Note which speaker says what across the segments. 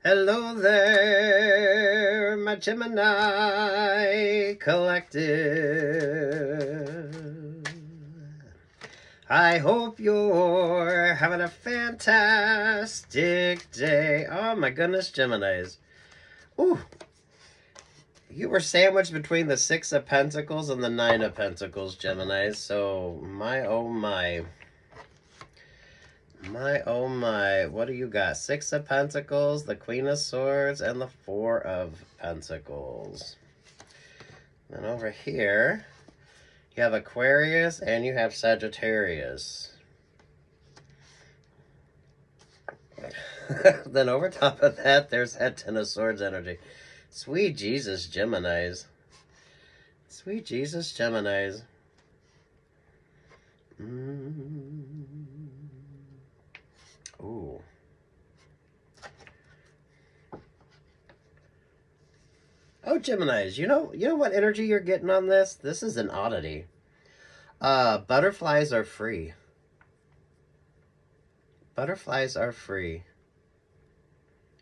Speaker 1: Hello there, my Gemini collective. I hope you're having a fantastic day. Oh my goodness, Geminis. Ooh, you were sandwiched between the Six of Pentacles and the Nine of Pentacles, Geminis. So, my oh my. My oh my, what do you got? Six of Pentacles, the Queen of Swords, and the Four of Pentacles. And over here, you have Aquarius and you have Sagittarius. Then over top of that, there's that Ten of Swords energy. Sweet Jesus, Geminis. Sweet Jesus, Geminis. Ooh. Oh, Geminis, you know what energy you're getting on this? This is an oddity. Butterflies are free. Butterflies are free.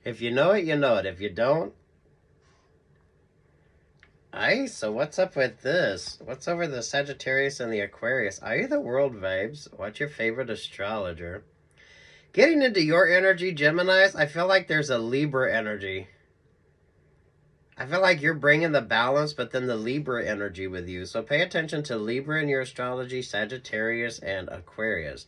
Speaker 1: If you know it, you know it. If you don't, so what's up with this? What's over the Sagittarius and the Aquarius? Are you the world vibes? What's your favorite astrologer? Getting into your energy, Geminis, I feel like there's a Libra energy. I feel like you're bringing the balance, but then the Libra energy with you. So pay attention to Libra in your astrology, Sagittarius, and Aquarius.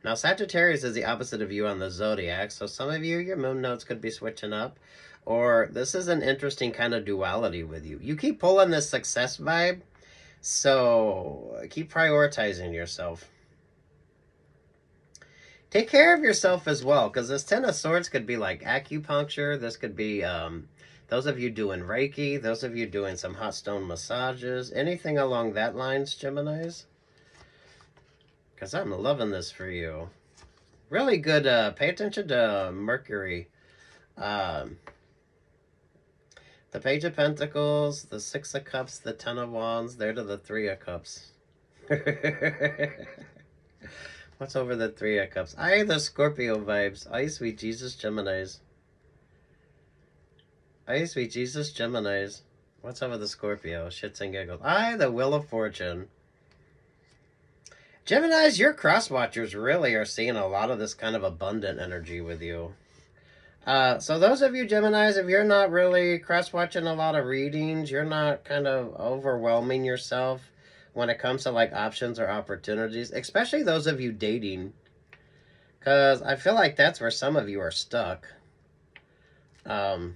Speaker 1: Now, Sagittarius is the opposite of you on the zodiac. So some of you, your moon notes could be switching up. Or this is an interesting kind of duality with you. You keep pulling this success vibe. So keep prioritizing yourself. Take care of yourself as well, because this Ten of Swords could be like acupuncture. This could be those of you doing Reiki, those of you doing some hot stone massages, anything along that lines, Geminis. Because I'm loving this for you. Really good. Pay attention to Mercury. The Page of Pentacles, the Six of Cups, the Ten of Wands, there to the Three of Cups. What's over the Three of Cups? The Scorpio vibes. Sweet Jesus, Geminis. Sweet Jesus, Geminis. What's over the Scorpio? Shits and giggles. The Wheel of Fortune. Geminis, your cross-watchers really are seeing a lot of this kind of abundant energy with you. So those of you Geminis, if you're not really cross-watching a lot of readings, you're not kind of overwhelming yourself when it comes to like options or opportunities, especially those of you dating, because I feel like that's where some of you are stuck. You're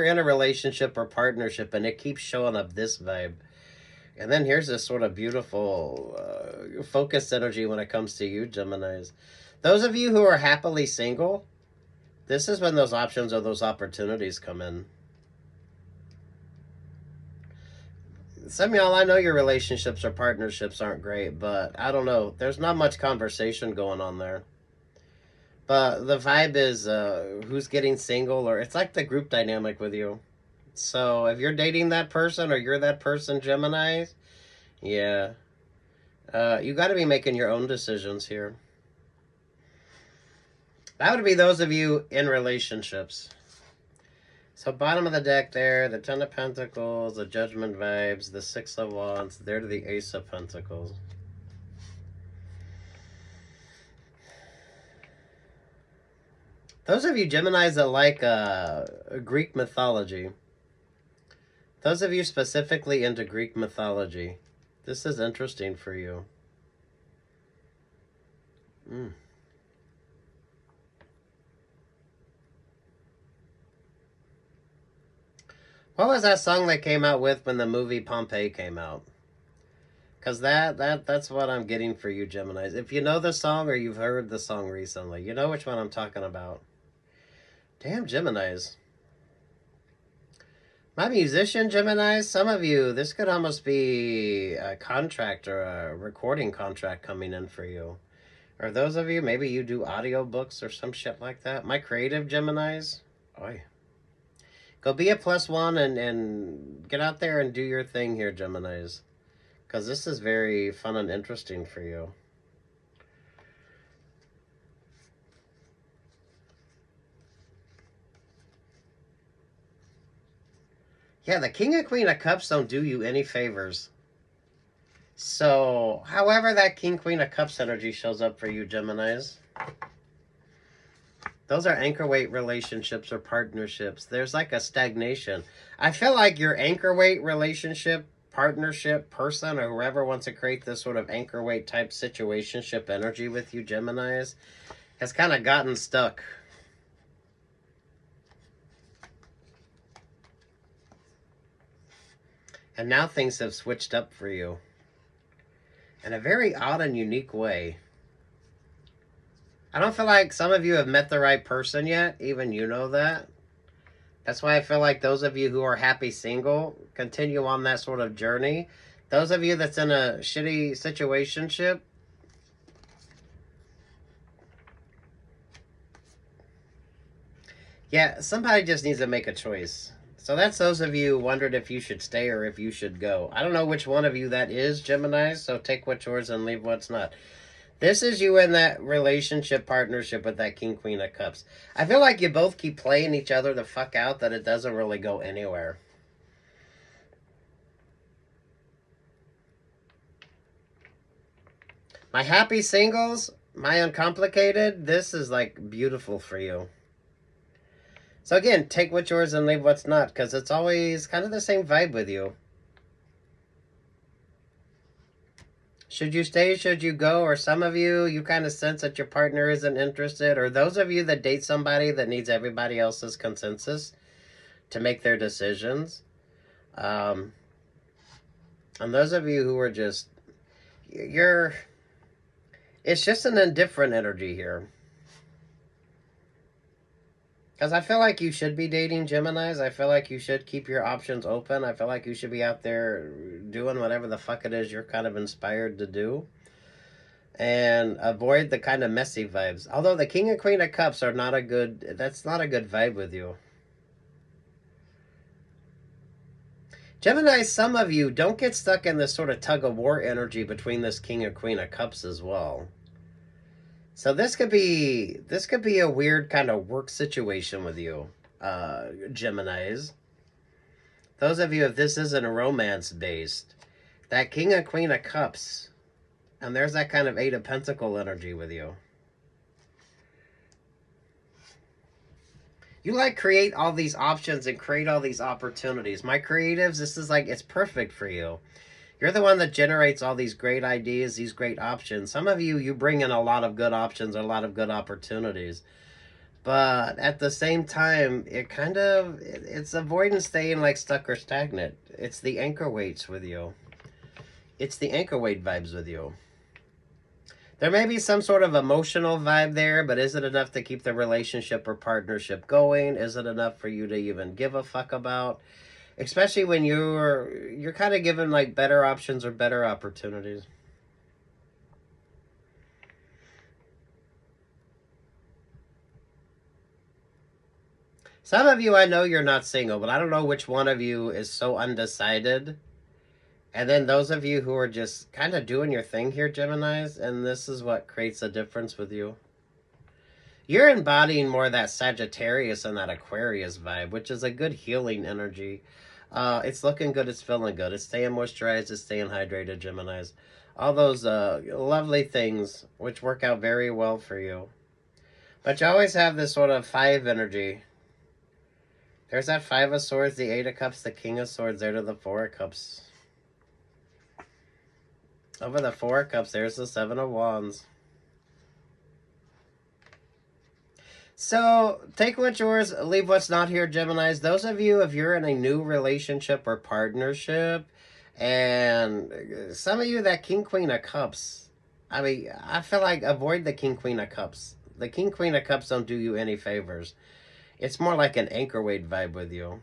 Speaker 1: in a relationship or partnership and it keeps showing up this vibe. And then here's this sort of beautiful focused energy when it comes to you, Geminis. Those of you who are happily single, this is when those options or those opportunities come in. Some of y'all, I know your relationships or partnerships aren't great, but I don't know. There's not much conversation going on there. But the vibe is who's getting single, or it's like the group dynamic with you. So if you're dating that person or you're that person, Geminis, yeah. You got to be making your own decisions here. That would be those of you in relationships. So bottom of the deck there, the Ten of Pentacles, the Judgment vibes, the Six of Wands, there to the Ace of Pentacles. Those of you Geminis that like Greek mythology, those of you specifically into Greek mythology, this is interesting for you. What was that song they came out with when the movie Pompeii came out? Because that's what I'm getting for you, Geminis. If you know the song or you've heard the song recently, you know which one I'm talking about. Damn, Geminis. My musician, Geminis, some of you, this could almost be a contract or a recording contract coming in for you. Or those of you, maybe you do audiobooks or some shit like that. My creative Geminis, oi. Go be a +1 and get out there and do your thing here, Geminis. Because this is very fun and interesting for you. Yeah, the King and Queen of Cups don't do you any favors. So, however that King, Queen of Cups energy shows up for you, Geminis, those are anchor weight relationships or partnerships. There's like a stagnation. I feel like your anchor weight relationship, partnership, person, or whoever wants to create this sort of anchor weight type situationship energy with you, Geminis, has kind of gotten stuck. And now things have switched up for you in a very odd and unique way. I don't feel like some of you have met the right person yet. Even you know that. That's why I feel like those of you who are happy single, continue on that sort of journey. Those of you that's in a shitty situationship, yeah, somebody just needs to make a choice. So that's those of you who wondered if you should stay or if you should go. I don't know which one of you that is, Gemini, so take what's yours and leave what's not. This is you in that relationship partnership with that King, Queen of Cups. I feel like you both keep playing each other the fuck out, that it doesn't really go anywhere. My happy singles, my uncomplicated, this is like beautiful for you. So again, take what's yours and leave what's not, because it's always kind of the same vibe with you. Should you stay? Should you go? Or some of you, you kind of sense that your partner isn't interested. Or those of you that date somebody that needs everybody else's consensus to make their decisions. And those of you who are just, it's just an indifferent energy here. Because I feel like you should be dating Geminis. I feel like you should keep your options open. I feel like you should be out there doing whatever the fuck it is you're kind of inspired to do. And avoid the kind of messy vibes. Although the King and Queen of Cups are not a good, that's not a good vibe with you. Gemini, some of you don't get stuck in this sort of tug of war energy between this King and Queen of Cups as well. So this could be a weird kind of work situation with you, Geminis. Those of you, if this isn't romance based, that King and Queen of Cups, and there's that kind of Eight of Pentacle energy with you. You like create all these options and create all these opportunities. My creatives, this is like, it's perfect for you. You're the one that generates all these great ideas, these great options. Some of you, you bring in a lot of good options, a lot of good opportunities. But at the same time, it's avoiding staying like stuck or stagnant. It's the anchor weights with you. It's the anchor weight vibes with you. There may be some sort of emotional vibe there, but is it enough to keep the relationship or partnership going? Is it enough for you to even give a fuck about? Especially when you're kind of given like better options or better opportunities. Some of you, I know you're not single, but I don't know which one of you is so undecided. And then those of you who are just kind of doing your thing here, Geminis, and this is what creates a difference with you. You're embodying more of that Sagittarius and that Aquarius vibe, which is a good healing energy. It's looking good. It's feeling good. It's staying moisturized. It's staying hydrated, Geminis. All those lovely things which work out very well for you. But you always have this sort of 5 energy. There's that 5 of Swords, the 8 of Cups, the King of Swords, there to the 4 of Cups. Over the 4 of Cups, there's the 7 of Wands. So, take what's yours, leave what's not here, Geminis. Those of you, if you're in a new relationship or partnership, and some of you, that King, Queen of Cups, I mean, I feel like avoid the King, Queen of Cups. The King, Queen of Cups don't do you any favors. It's more like an anchor weight vibe with you.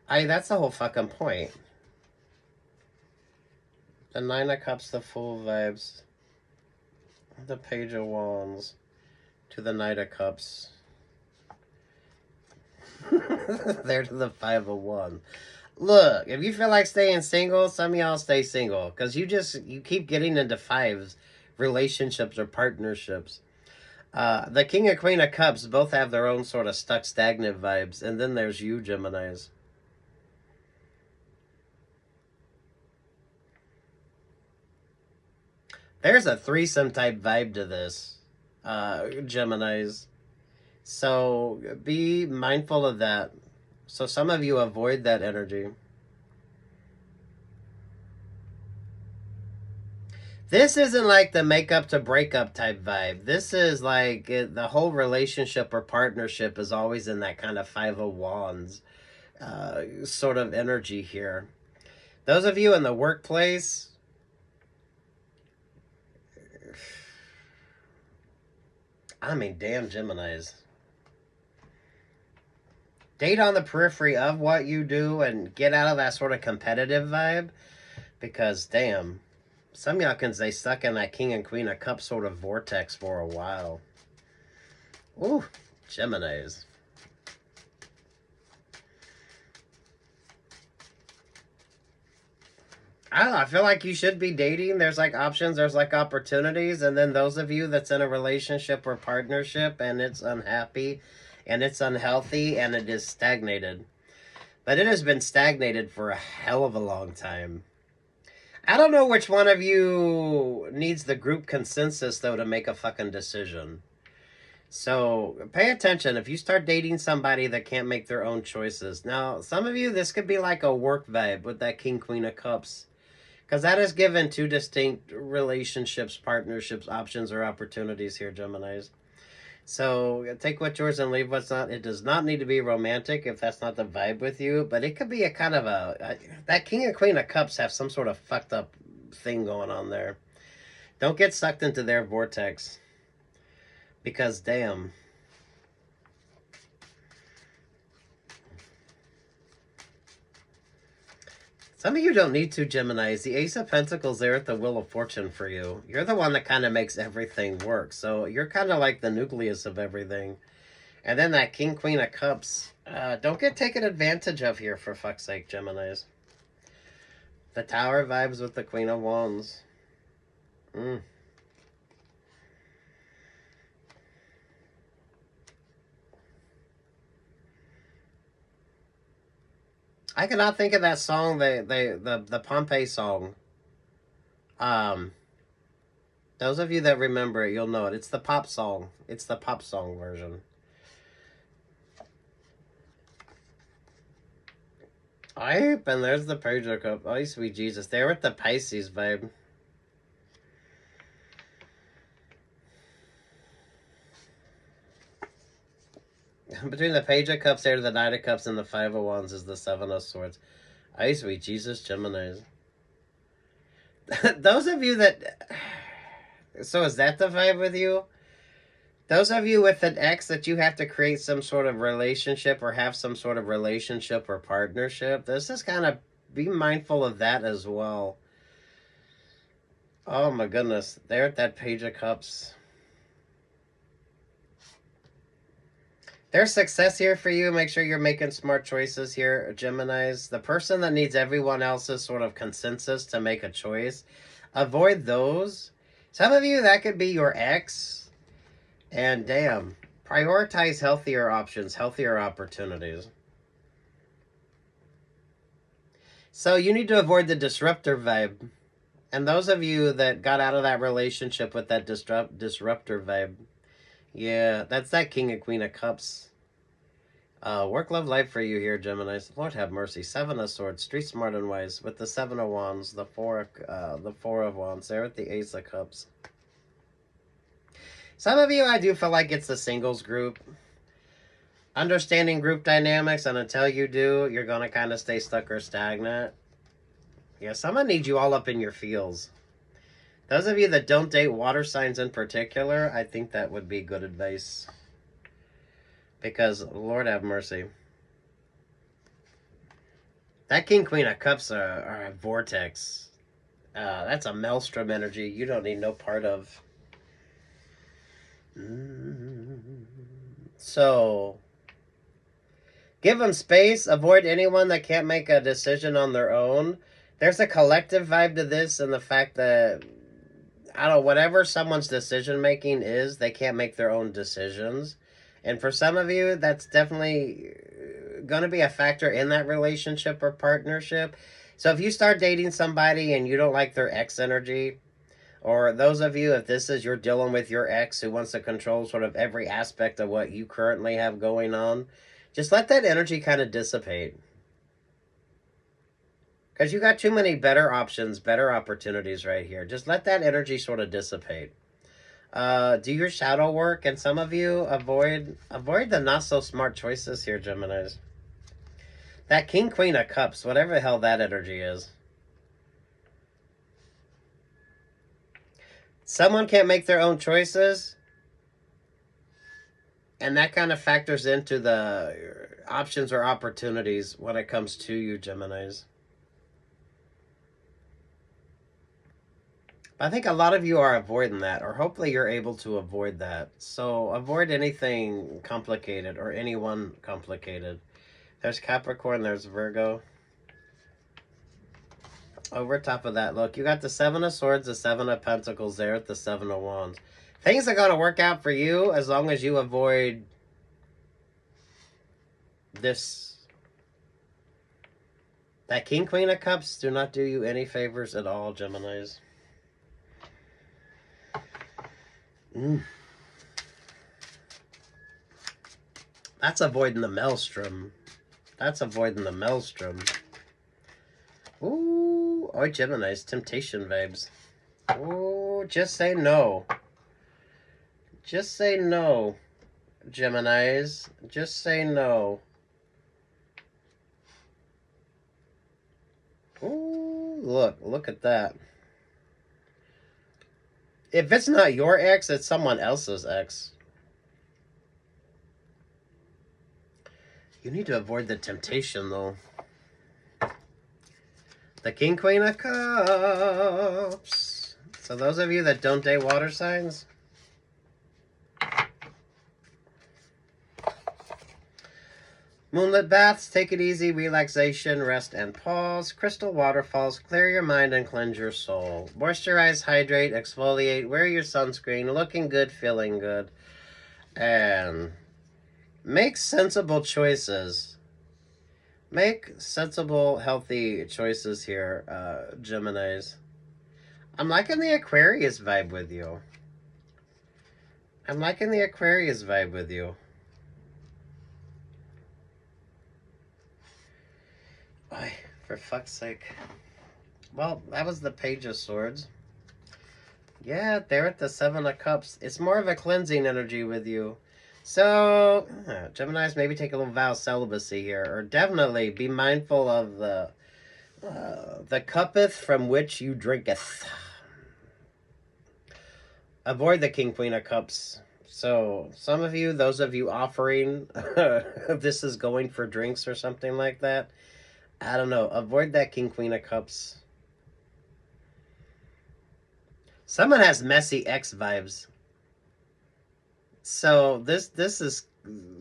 Speaker 1: That's the whole fucking point. The 9 of Cups, the Fool vibes. The Page of Wands. To the Knight of Cups. There to the 5 of Wands. Look, if you feel like staying single, some of y'all stay single. Because you keep getting into 5s. Relationships or partnerships. The King and Queen of Cups both have their own sort of stuck, stagnant vibes. And then there's you, Geminis. There's a threesome type vibe to this, Geminis. So be mindful of that. So some of you avoid that energy. This isn't like the makeup to breakup type vibe. This is like the whole relationship or partnership is always in that kind of Five of Wands sort of energy here. Those of you in the workplace, I mean, damn Geminis. Date on the periphery of what you do and get out of that sort of competitive vibe. Because, damn, some y'all can stay stuck in that King and Queen of Cups sort of vortex for a while. Ooh, Geminis. I don't know, I feel like you should be dating. There's like options, there's like opportunities. And then those of you that's in a relationship or partnership and it's unhappy and it's unhealthy and it is stagnated. But it has been stagnated for a hell of a long time. I don't know which one of you needs the group consensus, though, to make a fucking decision. So pay attention. If you start dating somebody that can't make their own choices. Now, some of you, this could be like a work vibe with that King, Queen of Cups. Because that is given two distinct relationships, partnerships, options, or opportunities here, Geminis. So take what's yours and leave what's not. It does not need to be romantic if that's not the vibe with you, but it could be a kind of that King and Queen of Cups have some sort of fucked up thing going on there. Don't get sucked into their vortex. Because damn. Some of you don't need to, Geminis. The Ace of Pentacles there at the Wheel of Fortune for you. You're the one that kind of makes everything work. So you're kind of like the nucleus of everything. And then that King, Queen of Cups. Don't get taken advantage of here, for fuck's sake, Geminis. The Tower vibes with the Queen of Wands. I cannot think of that song, the Pompeii song. Those of you that remember it, you'll know it. It's the pop song. It's the pop song version. And there's the Page of Cups. Oh, sweet Jesus. They're with the Pisces vibe. Between the Page of Cups there to the Knight of Cups and the Five of Wands is the Seven of Swords. Ay, sweet Jesus, Geminis. Those of you that... So is that the vibe with you? Those of you with an ex that you have to create some sort of relationship or have some sort of relationship or partnership, this is kind of... Be mindful of that as well. Oh my goodness. They're at that Page of Cups. There's success here for you. Make sure you're making smart choices here, Geminis. The person that needs everyone else's sort of consensus to make a choice, avoid those. Some of you, that could be your ex. And damn, prioritize healthier options, healthier opportunities. So you need to avoid the disruptor vibe. And those of you that got out of that relationship with that disruptor vibe, yeah, that's that King and Queen of Cups. Work, love, life for you here, Geminis. Lord have mercy. Seven of Swords, street smart and wise, with the Seven of Wands, the Four of Wands. There with the Ace of Cups. Some of you, I do feel like it's a singles group. Understanding group dynamics, and until you do, you're gonna kind of stay stuck or stagnant. Yeah, someone needs you all up in your feels. Those of you that don't date water signs in particular, I think that would be good advice. Because, Lord have mercy. That King, Queen of Cups are a vortex. That's a maelstrom energy you don't need no part of. So, give them space. Avoid anyone that can't make a decision on their own. There's a collective vibe to this and the fact that I don't know, whatever someone's decision making is, they can't make their own decisions. And for some of you, that's definitely going to be a factor in that relationship or partnership. So if you start dating somebody and you don't like their ex energy, or those of you, if this is you're dealing with your ex who wants to control sort of every aspect of what you currently have going on, just let that energy kind of dissipate. Because you got too many better options, better opportunities right here. Just let that energy sort of dissipate. Do your shadow work, and some of you avoid the not so smart choices here, Geminis. That King Queen of Cups, whatever the hell that energy is. Someone can't make their own choices, and that kind of factors into the options or opportunities when it comes to you, Geminis. I think a lot of you are avoiding that, or hopefully you're able to avoid that. So avoid anything complicated or anyone complicated. There's Capricorn, there's Virgo. Over top of that, look, you got the Seven of Swords, the Seven of Pentacles there at the Seven of Wands. Things are going to work out for you as long as you avoid this. That King, Queen of Cups do not do you any favors at all, Geminis. That's avoiding the maelstrom. That's avoiding the maelstrom. Ooh, oh, Gemini's temptation vibes. Ooh, just say no. Just say no, Geminis. Just say no. Ooh, look at that. If it's not your ex, it's someone else's ex. You need to avoid the temptation, though. The King, Queen of Cups. So those of you that don't date water signs, moonlit baths, take it easy, relaxation, rest and pause. Crystal waterfalls, clear your mind and cleanse your soul. Moisturize, hydrate, exfoliate, wear your sunscreen, looking good, feeling good. And make sensible choices. Make sensible, healthy choices here, Geminis. I'm liking the Aquarius vibe with you. I'm liking the Aquarius vibe with you. Boy, for fuck's sake. Well, that was the Page of Swords. Yeah, they're at the Seven of Cups. It's more of a cleansing energy with you. So, Geminis, maybe take a little vow of celibacy here, or definitely be mindful of the cuppeth from which you drinketh. Avoid the King, Queen of Cups. So, some of you, those of you offering, this is going for drinks or something like that, I don't know, avoid that King, Queen of Cups. Someone has messy ex vibes. So this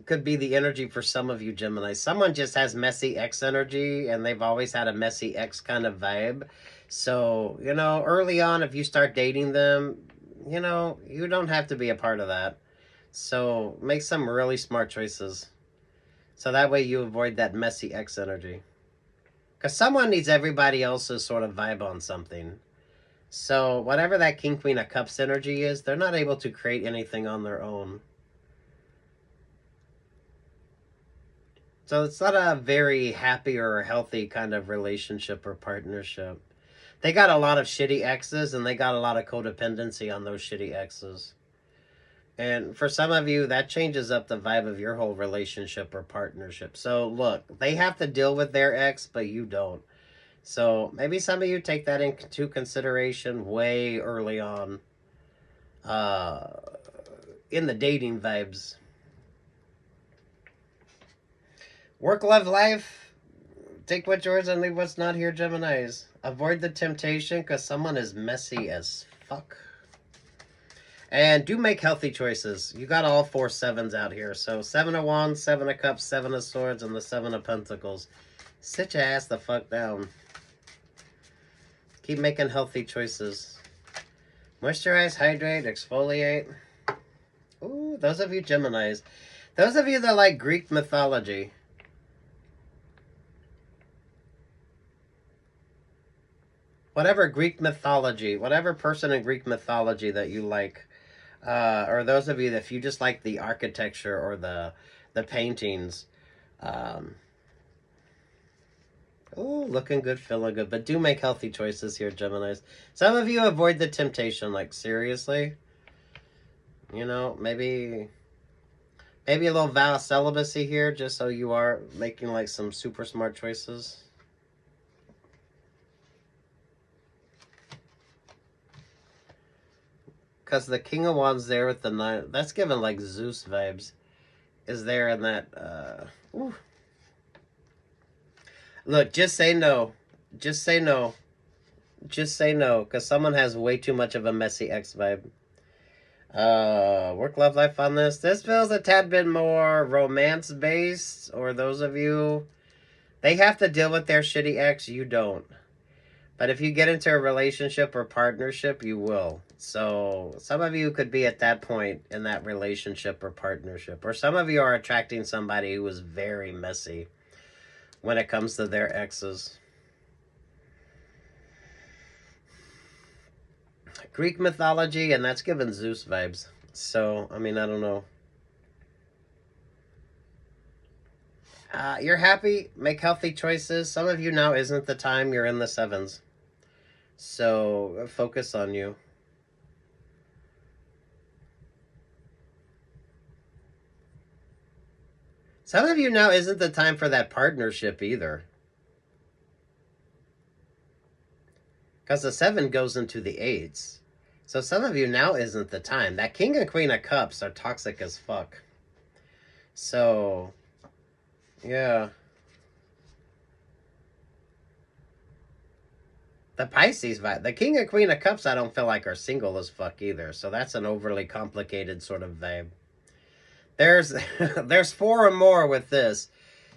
Speaker 1: could be the energy for some of you, Gemini. Someone just has messy ex energy, and they've always had a messy ex kind of vibe. So, you know, early on, if you start dating them, you know, you don't have to be a part of that. So make some really smart choices. So that way you avoid that messy ex energy. Because someone needs everybody else's sort of vibe on something. So whatever that King, Queen of Cups energy is, they're not able to create anything on their own. So it's not a very happy or healthy kind of relationship or partnership. They got a lot of shitty exes, and they got a lot of codependency on those shitty exes. And for some of you, that changes up the vibe of your whole relationship or partnership. So look, they have to deal with their ex, but you don't. So maybe some of you take that into consideration way early on in the dating vibes. Work, love, life. Take what's yours and leave what's not here, Geminis. Avoid the temptation because someone is messy as fuck. And do make healthy choices. You got all 4 sevens out here. So 7 of Wands, 7 of Cups, 7 of Swords, and the 7 of Pentacles. Sit your ass the fuck down. Keep making healthy choices. Moisturize, hydrate, exfoliate. Ooh, those of you Geminis. Those of you that like Greek mythology. Whatever Greek mythology, whatever person in Greek mythology that you like. Or those of you that if you just like the architecture or the paintings. Oh, looking good, feeling good. But do make healthy choices here, Geminis. Some of you avoid the temptation, like seriously. You know, maybe a little vow of celibacy here, just so you are making like some super smart choices. Because the King of Wands there with the 9, that's giving like Zeus vibes. Is there in that, ooh. Look, just say no. Just say no. Just say no, because someone has way too much of a messy ex vibe. Work love life on this. This feels a tad bit more romance based, or those of you, they have to deal with their shitty ex, you don't. But if you get into a relationship or partnership, you will. So some of you could be at that point in that relationship or partnership. Or some of you are attracting somebody who is very messy when it comes to their exes. Greek mythology, and that's giving Zeus vibes. So, I mean, I don't know. You're happy, make healthy choices. Some of you now isn't the time, you're in the 7s. So, focus on you. Some of you now isn't the time for that partnership either. Because the 7 goes into the 8s. So some of you now isn't the time. That King and Queen of Cups are toxic as fuck. So, yeah. The Pisces vibe. The King and Queen of Cups I don't feel like are single as fuck either. So that's an overly complicated sort of vibe. There's 4 or more with this.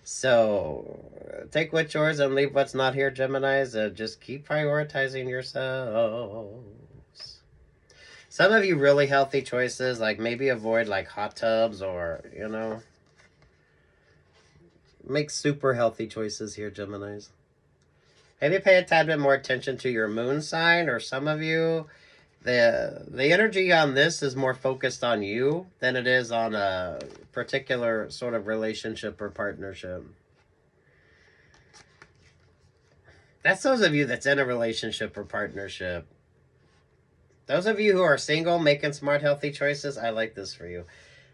Speaker 1: So take what's yours and leave what's not here, Geminis. Just keep prioritizing yourselves. Some of you really healthy choices, like maybe avoid like hot tubs or, you know, make super healthy choices here, Geminis. Maybe pay a tad bit more attention to your moon sign, or some of you, the energy on this is more focused on you than it is on a particular sort of relationship or partnership. That's those of you that's in a relationship or partnership. Those of you who are single, making smart, healthy choices, I like this for you.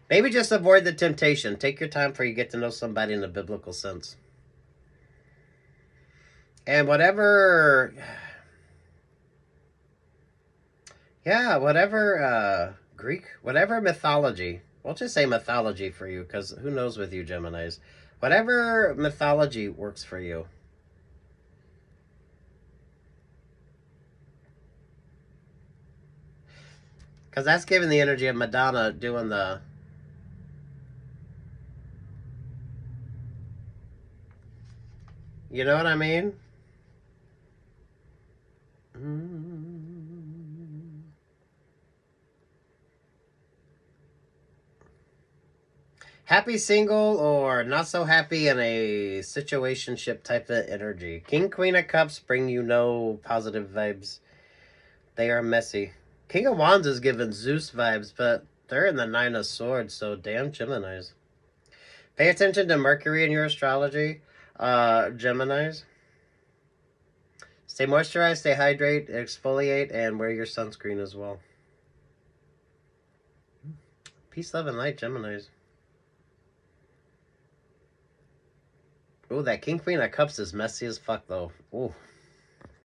Speaker 1: Maybe just avoid the temptation. Take your time before you get to know somebody in a biblical sense. And whatever... Yeah, whatever Greek, whatever mythology. We'll just say mythology for you, because who knows with you, Geminis. Whatever mythology works for you. Because that's giving the energy of Madonna doing the... You know what I mean? Happy single or not so happy in a situationship type of energy. King, Queen of Cups bring you no positive vibes. They are messy. King of Wands is giving Zeus vibes, but they're in the 9 of Swords, so damn Geminis. Pay attention to Mercury in your astrology, Geminis. Stay moisturized, stay hydrate, exfoliate, and wear your sunscreen as well. Peace, love, and light, Geminis. Oh, that King Queen of Cups is messy as fuck, though. Ooh.